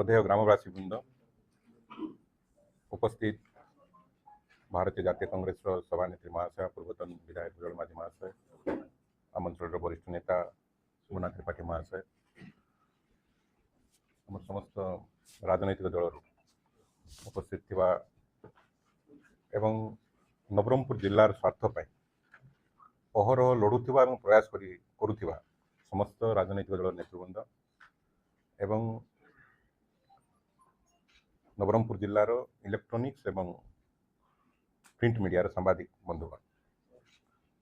श्रद्धेय ग्रामवासी वृंद उपस्थित भारतीय जातीय कांग्रेस सभानेत्री महाशय पूर्वतन विधायक उज्ज्वल माझी महाशय आम अंचल वरिष्ठ नेता सुमना त्रिपाठी महाशय आम समस्त राजनैतिक दल उपस्थित थिबा एवं नवरंगपुर जिलार स्वार्थपाई अहरह लड़ुवा और प्रयास करुवा समस्त राजनैतिक दल नेतृवृंद एवं नवरंगपुर जिलार इलेक्ट्रोनिक्स एवं प्रिंट मीडिया सांबादिक बंधुगण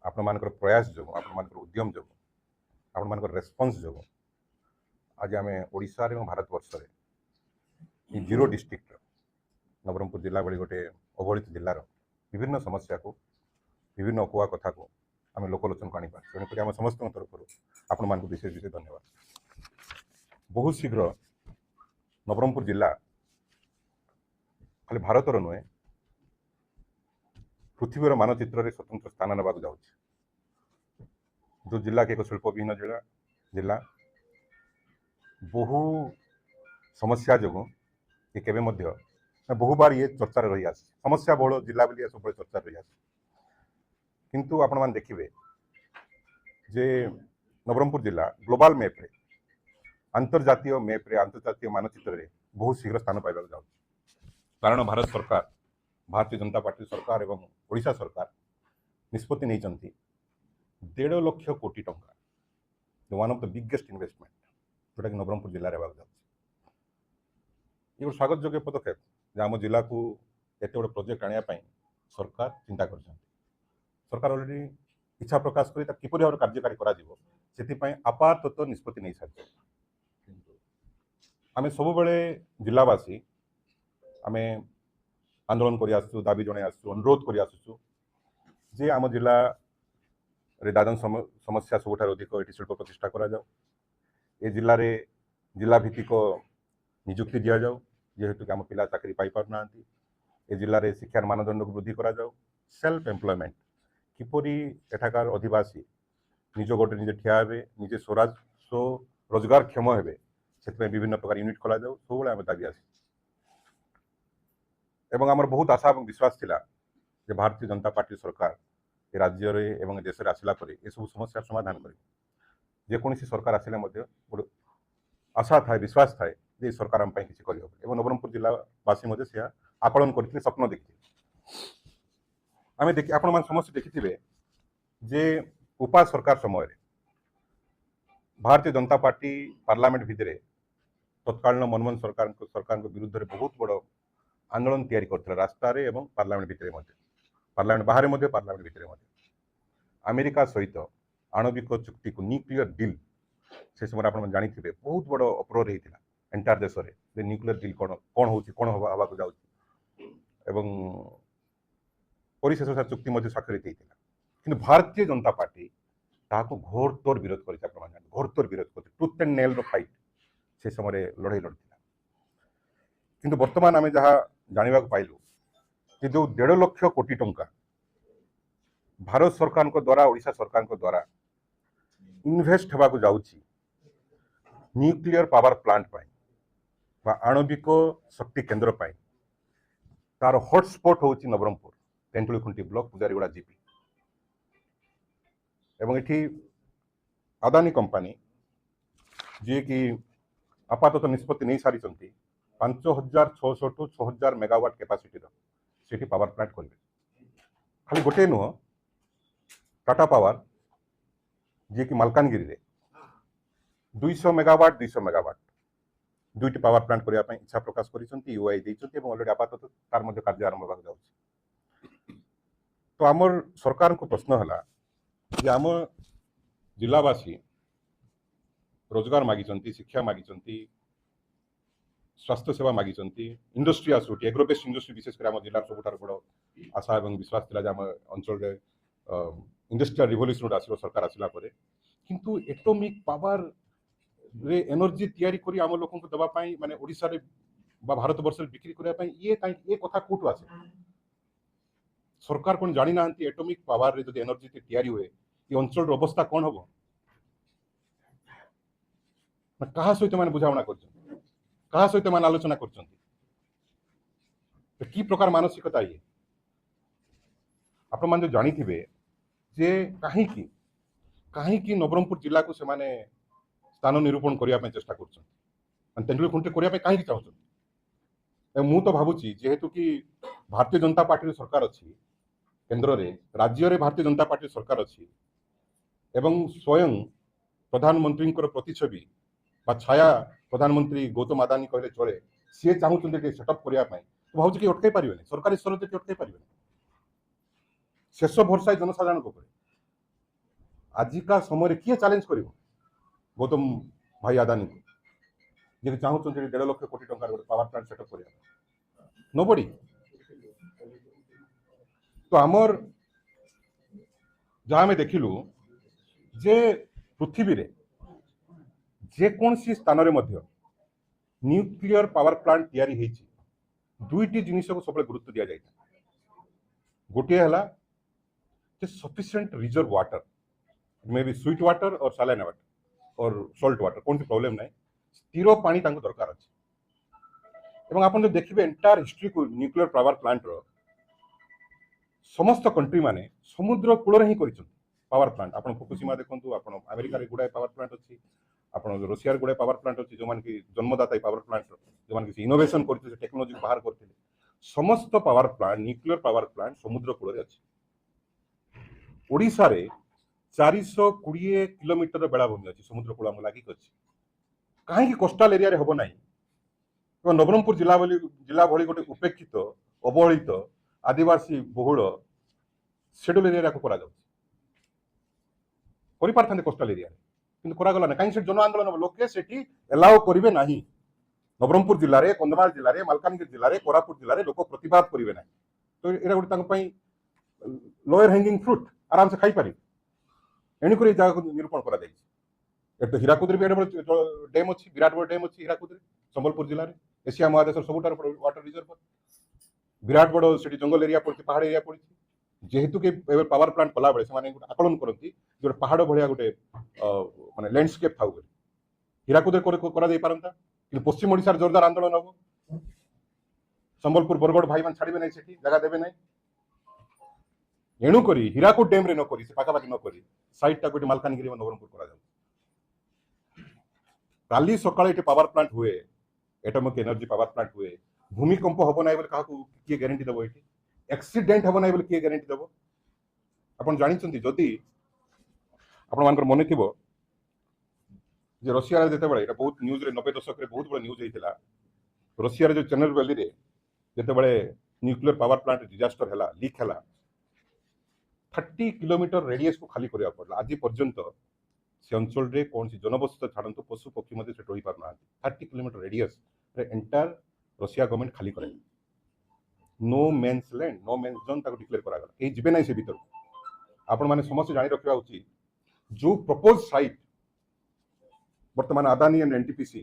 आपण मानकर प्रयास जो आपण मानकर उद्यम जो आपण मानकर रेस्पॉन्स जो आज आम ओडिशा और भारतवर्ष में 0 डिस्ट्रिक्ट नवरंगपुर जिला भली गोटे अवहेलित जिलार विभिन्न समस्या को विभिन्न अकुआ कथा को आम लोकलोचन को आनीपार तेणुक आम समस्त तरफ आपण मान विशेष विशेष धन्यवाद। बहुत शीघ्र नवरंगपुर जिला खाली भारतर नुहे पृथ्वीर मानचित्र में स्वतंत्र स्थान ना जाऊँ जो जिला के एक शिल्पविहीन जिला जिला बहु समस्या जो केवे बहु बार ये चर्चा रही आस समस्या बहुल जिला बोली सब चर्चा रही आस किंतु आपण मान देखिए जे नवरंगपुर जिला ग्लोबल मैप रे अंतर्जातीय मैप रे अंतर्जातीय मानचित्र रे बहुत शीघ्र स्थान पाइबा जाऊँ कारण भारत सरकार भारतीय जनता पार्टी सरकार एवं ओडिशा सरकार निष्पत्ति नहीं 1.5 लाख कोटी टंका one of the biggest investment जोटा कि नवरंगपुर जिले में ये स्वागत योग्य पदक्षेप जे आम जिला को एत बड़ प्रोजेक्ट आने सरकार चिंता कर सरकार अलरेडी इच्छा प्रकाश कर किपर भाव कार्यकारी कर आपातत निष्पत्ति नहीं सारी आम सब जिलावासी आम आंदोलन कर दाबी जन अनुरोध कर जे आम जिला रे दादन समस्या सबुठ अधिक ये शिल्प प्रतिष्ठा करा जाओ ए जिले में जिला भित्तिक निजुक्ति दि जाऊ जेहेतु कि आम पिला चाकरी पाई पार ना ए जिले में शिक्षार मानदंड को वृद्धि करा जाओ सेल्फ एम्प्लॉयमेंट किपरि एठाकार अधिवासी निज गोटे निजे ठिया हे निजे स्वराज स्व रोजगार क्षम हे से विभिन्न प्रकार यूनिट खोल जाऊ सब आम दाबी आसी एवं आमर बहुत आशा और विश्वास थिला जे भारतीय जनता पार्टी सरकार ए राज्य रे एवं देश में आसला पर ये सब समस्या समाधान करे जेकोसी सरकार आसिले गोटे आशा थाए विश्वास थाए जे सरकार आम किसी कर नवरंगपुर जिलावासी से आकलन करते स्वप्न देखते आम देखी आपण मान समस्त देखिथिबे जे उपा सरकार समय भारतीय जनता पार्टी पार्लियामेंट भितर तत्कालीन मनमोहन सरकार विरुद्ध में बहुत बड़ आंदोलन तैयारी करथिला रास्ता रे एवं पार्लियामेंट भितर पार्लियामेंट बाहर पार्लियामेंट भितर अमेरिका सहित आणविक चुक्ति को न्यूक्लियर डील से समय आप जानी बहुत बड़ अप्रोर होता एंटायर देश में न्यूक्लियर डील कौन कौन हो कौन हवा जाऊँ परिशेष चुक्ति स्वाक्षरित होता कि भारतीय जनता पार्टी ताको घोरतोर विरोध कर घोरतोर विरोध कर ट्रुथ एंड नेल फाइट से समय लड़ाई लड़ता किंतु वर्तमान आम जहाँ जाना पाइलु कि जो 1.5 लाख कोटी टंका भारत सरकार द्वारा ओडिशा सरकार द्वारा इन्वेस्ट होगा जाऊँगी न्यूक्लियर पावर प्लांट बा आणविक शक्ति केन्द्र तार हॉटस्पॉट हूँ नवरंगपुर तेंतुलीखुंटी ब्लॉक पूजारीगुड़ा जीपी एवं ये अदानी कंपनी जी कि आपातत निष्पत्ति नहीं सारी 5600 टू 6000 मेगावाट कैपेसिटी से पावर प्लांट करेंगे खाली गोटे नुह टाटा पावर जी कि मालकानगिरी रे 200 मेगावाट दुईटी पावर प्लांट करने इच्छा प्रकाश कर यूआई ऑलरेडी आपातत तार कार्य आरंभ होगा जाऊँ तो आमर सरकार को प्रश्न है कि आम जिलावासी रोजगार मागी शिक्षा मागी स्वास्थ्य सेवा मागी इंडस्ट्री आसू एग्रो बेस्ड इंडस्ट्री विशेषकर आम जिलार सबुठार बड़ आशा और विश्वास था आम अंचल इंडस्ट्रियल रिवोल्यूशन आसो सरकार आसला किंतु एटॉमिक पावर रे एनर्जी तैयारी करी आम लोक देवाई माने ओडिशा रे बा भारत वर्ष बिक्री करने ये कथा कौटू आसे सरकार कौन जानी ना एटॉमिक पावर रे जदि एनर्जी तैयारी हुए ये अंचल अवस्था कौन हम क्या सहित मैंने बुझाणा कर क्या सहित मैंने आलोचना कर कि प्रकार मानसिकता ये आपण जो जानी जे कहीं नवरंगपुर जिला को से स्थान निरूपण करने चेष्टा कर तेंदुली खुंटी करने कहीं चाहते मु तो भावुची जेहेतु कि भारतीय जनता पार्टी सरकार अच्छी केन्द्र रे राज्य रे भारतीय जनता पार्टी सरकार अच्छी एवं स्वयं प्रधानमंत्री प्रतिच्छवि छाया प्रधानमंत्री गौतम अदानी कहले चले सी चाहते सेटअप करने तो भावुँ कि अटकई पारे सरकारी स्तर से अटकई पारे शेष भरसा जनसाधारण को आजिका समय किए चैलेंज कर गौतम भाई अदानी को जी चाहते 1.5 लाख कोटी टंका गोटे पावर प्लांट सेटअप करने नो बडी तो आमर जहाँ आम देखिलु जे पृथ्वी रे जेकोसी स्थान में न्यूक्लियर पावर प्लांट तैयारी होती दुईटी जिनिस को सब गुरुत्व दि जाए गोटे है sufficient reserve water may be sweet water और सालाइन वाटर और सॉल्ट वाटर कौन सी प्रॉब्लम ना स्थिर पानी दरकार अच्छे आप जो देखिए एंटायर हिस्ट्री को न्यूक्लियर पावर प्लांट रो समस्त कंट्री माने समुद्र कूल ही कर पावर प्लांट आप फुकुशिमा देखो आप अमेरिका गुड़ाए पावर प्लांट अच्छी आप रशिया गुड़ाए पावर प्लांट अच्छी जो मैंने कि जन्मदाता पावर प्लांट जो मैंने किसी इनोवेशन करते टेक्नोलोजी बाहर करते समस्त power plant nuclear power plant समुद्र कूल अच्छी ओडिशा रे 420 किलोमीटर बेलाभूमि अच्छी समुद्र कूल लगिक अच्छी कहीं कोस्टाल एरिया हम ना तो नवरंगपुर जिला भली गोटे उपेक्षित अवहेलित आदिवासी बहुल शेड्यूल एरिया को कर कोस्टाल एरिया कि करागला कहीं जन आंदोलन लोके से एलाउ करेंगे ना नवरंगपुर जिले में कंधमाल जिले में मालकानगिरी जिले में कोरापुट जिले में लोक प्रतिवाद करेंगे ना तो यहाँ गोटे लोअर हैंगिंग फ्रुट आराम से खाई पारे एणुक जगह को निरूपण कर हीराकुद भी डैम अच्छी विराट बड़ डैम अच्छी हीराकुद संबलपुर जिले में एशिया महादेश सबुठ वाटर रिजर्व विराट बड़ से जंगल एरिया पड़ी पहाड़ एरिया पड़ी जेहेतु कि पावर प्लांट कला बेले से आकलन करती जो पहाड़ भाया गोटे माने लैंडस्केप था हीराकुद पारंता कि पश्चिम ओडिशा जोरदार आंदोलन हम संबलपुर बरगढ़ भाई मान छाड़े ना जगह देवे ना एणुक हीराकुद डैम नक पाखापाखि नक सैटा गोटे मालकानगिरी नवरंगपुर काली सकाଳେ ये पावर प्लांट हुए एटमिक एनर्जी पावर प्लांट हुए भूमिकंप हम ना क्या किए ग्यारंटी दब ये एक्सीडेंट हम ना किए ग्यारंटी दब आप जानते जदि आप मन थी रशिया जो बहुत न्यूज 90 दशक बहुत बड़ा न्यूज होता रशिया जो चेन्नई वैली जो न्यूक्लियर पावर प्लांट डिजास्टर है लीक है 30 किलोमीटर रेडियस को खाली करने पड़ा आज पर्यंत से अंचल कौन सी जनबसत छाड़ू पशु पक्षी रही पार 30 kilometre radius entire Russia government खाली करे no man's land no man's zone declare करागला कहीं जीवे ना से भीतर आपण मैंने समस्त जानी रखा उचित जो प्रपोज साइट बर्तमान अदानी एंड एनटीपीसी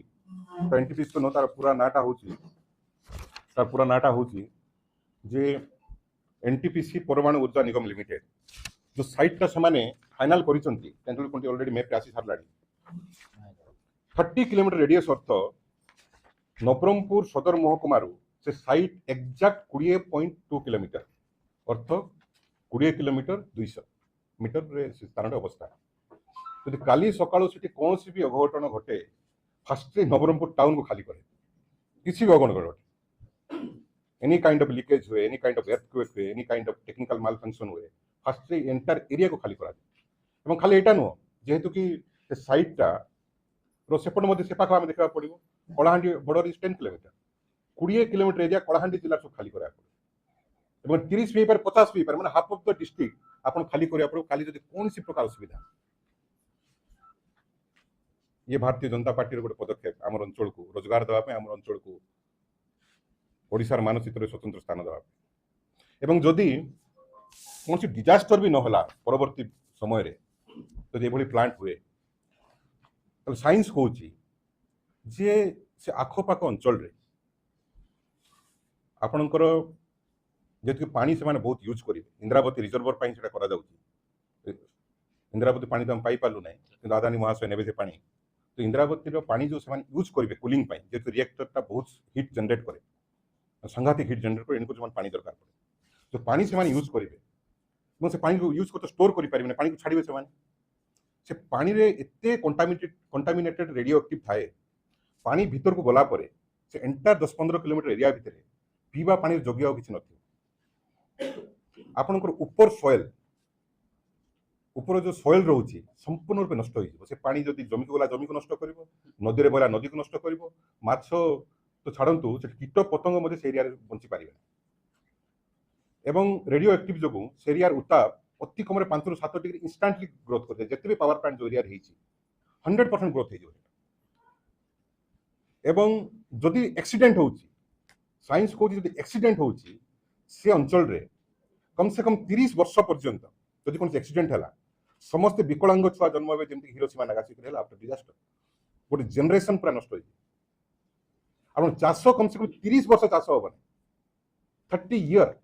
तो एनटीपीसी तो न तार पूरा नाटा हूँ जे एनटीपीसी परमाणु ऊर्जा निगम लिमिटेड जो साइट टा से फाइनाल कर ऑलरेडी मैप आसी सारा 30 किलोमीटर रेडियस अर्थ नवरंगपुर सदर महकुमार से साइट एक्जाक्ट 20.2 किलोमीटर अर्थ 20 किलोमीटर 200 मीटर स्थान अवस्था यदि काली सकाळु से कौन भी अघटन घटे फास्ट नवरंगपुर टाउन को खाली करे किसी भी अघटन घटे एनी काइंड ऑफ लीकेज हुए एनी काइंड ऑफ एर्थक्वेक हुए any kind of technical mall function हुए फास्ट एंटायर एरिया को खाली करा खाली एटा नुह जेहेतु कि साइटा सेपट से पाख आम देखा पड़ो Kalahandi border is 10 kilometre 20 kilometre area Kalahandi जिला सब खाली करा पड़े 30 भी पारे 50 भी पारे हाफ ऑफ द डिस्ट्रिक्ट आप खाली करा पड़ो खाली जब कौन सी प्रकार असुविधा ये भारतीय जनता पार्टी गोटे पदक्षेप आम अंचल को रोजगार देवाई आम अंचल को ओडिशार मानचित्र स्वतंत्र स्थान देवाई जदि कौन सी डिजास्टर भी नहला परवर्ती समय तो ये प्लांट हुए तो साइंस कौन जे से आखपाख अंचल आपणकर जेहेतु पानी से बहुत यूज करेंगे इंद्रावती रिजर्वर इंदिरावती पानी तो पाई पार्लू ना कि अदानी महाशय ने से पानी तो इंदिरावती पानी जो से यूज करेंगे कूलिंग जेहतु रिएक्टरटा बहुत हिट जनरेट करे सांघातिक हिट जनरेट करे इनको पानी दरकार पड़े तो पानी से यूज करेंगे से पानी को यूज कर स्टोर करें पानी को छाड़े से पानी रे एते कंटामिनेटेड रेडियो एक्टिव थाए पानी भीतर को गला परे से एंटायर 10-15 किलोमीटर एरिया भितर पीवा पानी जोगिया किसी न आपनकर ऊपर सॉइल ऊपर जो सॉइल रोचे संपूर्ण रूप नष्ट हो से पानी जदि जमी को गला जमी को नष्ट कर नदी में गला नदी को नष्ट कर माछ तो छाड़ू से कीट पतंग से एरिया बंची पारे एवं रेडियो एक्टिव जो से एरियार उताप अति कम 5 ରୁ 7 डिग्री इंस्टांटली ग्रोथ करते जिते भी पावर प्लांट जो एरिया 100% ग्रोथ हो एवं जदि एक्सीडेंट हो साइंस को एक्सीडेंट हो से अंचल रे कम से कम 30 वर्ष पर्यंत जदि कौन एक्सीडेंट है समस्त विकलांग छुआ जन्म हे जमी हिरोशिमा नागासाकी आफ्टर डिजास्टर गोटे जेनरेशन पूरा नष्ट हो चाष कम से कम 30 वर्ष चाष हम 30 इयर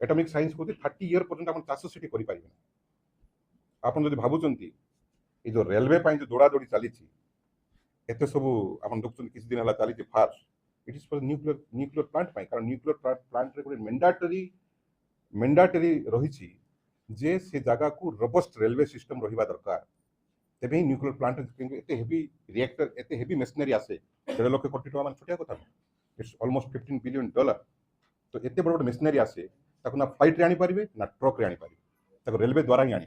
एटॉमिक साइंस को 30 इयर पर्यंत आप चाष से करें आप भावुंट ये जो रेलवे जो दौड़ा दौड़ी चली एत सब आप देखते किसी दिन है चली fast it is for nuclear plant कारण न्यूक्लियर प्लांट रे मैंडेटरी रही जे से जगह को रोबस्ट रेलवे सिस्टम रहा दरकार तेज ही न्यूक्लियर प्लांट एत हेवी रिएक्टर एत हेवी मेसिनरी आसे 1.5 लाख कोटी टका मान छोटिया कथा इट्स ऑलमोस्ट $15 बिलियन तो एत बड़ बड़ मेसिनरी आसे ना फ्लाइट रे आनी पारिबे ना ट्रक रे आनी पारिबे रेलवे द्वारा ही आनी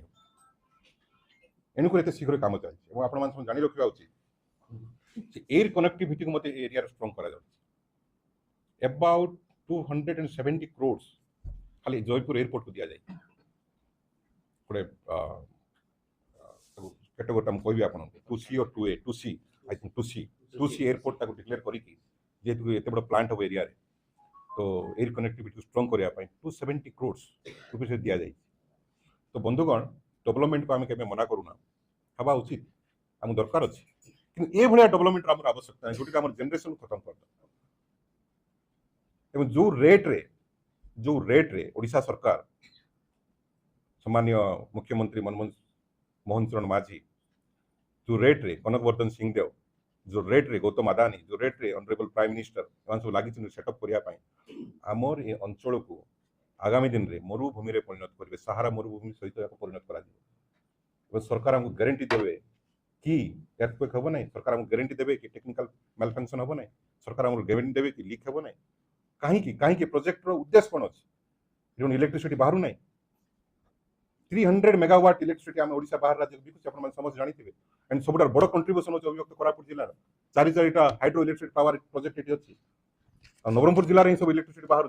एनुको एत शीघ्र काम चलती और आपण जानी रखा उचित एयर कनेक्टिविटी को मत एरिया स्ट्रॉन्ग करा अबाउट 270 crores खाली जयपुर एयरपोर्ट को दिया जाए गोटे कैटेगोरी कहबी आप 2C और 2A 2C I think 2C airport declare करके जेहेतु एत बड़ प्लांट हम एरिया तो एयर कनेक्टिविटी स्ट्रॉन्ग करने 270 crores रुपये दि जाए तो बंधुगण डेवलपमेंट को आम के मना करूना हवा उचित आम दरकार अच्छी कि ये डेवलपमेंट आम आवश्यकता है जोटा आम जेनरेशन खत्म कर जो रेट रे ओडिशा सरकार सम्मान्य मुख्यमंत्री मोहन चरण माझी जो रेट रे कनकवर्धन सिंहदेव जो रेट रे गौतम अदानी जो रेट रे ऑनरेबल प्राइम मिनिस्टर सब लगी सेटअप करने आमर ये अंचल को आगामी दिन में मरुभूमि रे परिणत करेंगे सहारा मरुभूमि सहित परिणत कर सरकार हमको गारंटी देवे कि एर्थक्वेक हम ना सरकार हमको गारंटी देवे कि टेक्निकल मेलफंक्शन हम ना सरकार हमको गारंटी देवे कि लीक हम ना कहीं प्रोजेक्ट उद्देश्य कौन अच्छे इलेक्ट्रिसिटी बाहर ना 300 मेगावाट इलेक्ट्रिसिटी आम ओडिशा बाहर राज्य बिकुचे आप समस्त जानी एंड सब बड़ कंट्रीब्यूशन अच्छे अभिव्यक्त कोरापुट जिलार 4 हाइड्रो इलेक्ट्रिक पावर प्रोजेक्ट ये अच्छी नवरंगपुर जिले में सब इलेक्ट्रिसिटी बाहर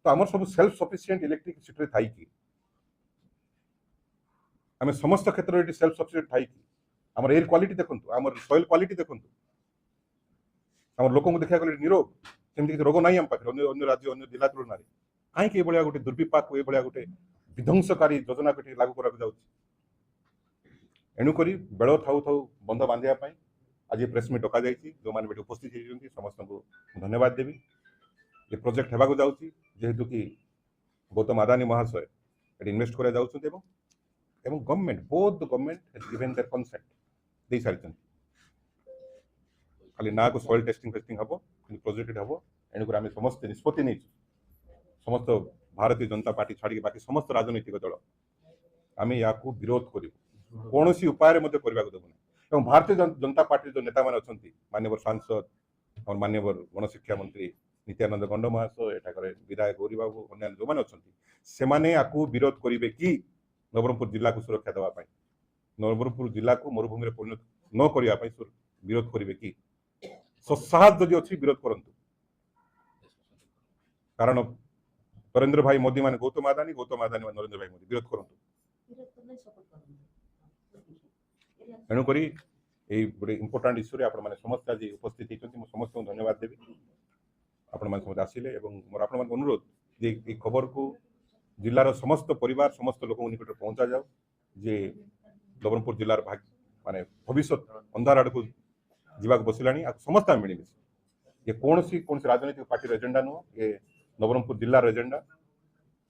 तो आम सब सेल्फ सफिशिएंट इलेक्ट्रिसिटी थी कि आम समस्त क्षेत्र में सेल्फ सफिशिएंट थी कि आम एयर क्वालिटी देखूँ आम सॉइल क्वालिटी देखूँ आम लोक देखा गले निरोग सेमती रोग ना आम पाखे अन्य राज्य अन्य जिला तुलन कहीं गोटे दुर्विपाक ये गोटे विध्वंसकारी योजना को लागू करा एणुक बेल थाऊ थाऊ बंध बांधापी आज प्रेस मीट डक जो मैंने उपस्थित होती समस्त को धन्यवाद देवी ये प्रोजेक्ट होगा जाऊँगी जेहेतु कि गौतम अदानी महाशय ये इन्वेस्ट करा government both the government has given their consent दे सारी खाली ना को सॉइल टेस्टिंग हम प्रोजेक्ट हम एणुक आम समस्त निष्पत्ति नहीं समस्त भारतीय जनता पार्टी छाड़ी बाकी समस्त राजनैतिक दल आम या विरोध करूँ कौन उपाय देवना भारतीय जनता पार्टी जो नेता मैंने अच्छा माननीय सांसद और माननीय गणशिक्षा मंत्री नित्यानंद गंड महाशय एठाकर विधायक गौरी बाबू अन्य जो मैंने अच्छा से विरोध करेंगे कि नवरंगपुर जिला को सुरक्षा देवाई नवरंगपुर जिला को मरुभूमि परिणत न करने विरोध करेंगे कि साहस जदि अच्छी विरोध करूँ कारण नरेंद्र भाई मोदी मान गौतम अदानी नरेंद्र भाई मोदी विरोध करूँ एणुक गोटे इंपोर्टाट इश्यू आप समस्त आज उपस्थित होती समस्त धन्यवाद देवी आपण समस्त आसिले मोर आप अनुरोध जे खबर को जिलार समस्त परिवार समस्त लोक निकट पहुंचा जाओ जे नवरंगपुर जिलार भाग माने भविष्य अंधार आड़ को जीवा बसला समस्त आम मिलमिश ये कौन राजनीतिक पार्टी एजेंडा नुह ये नवरंगपुर जिलार एजेंडा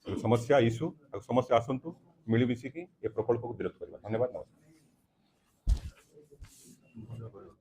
समस्या इश्यू समस्या आसतु मिलमिशिकी ए प्रकल्प को विरोध करवा। धन्यवाद, नमस्कार।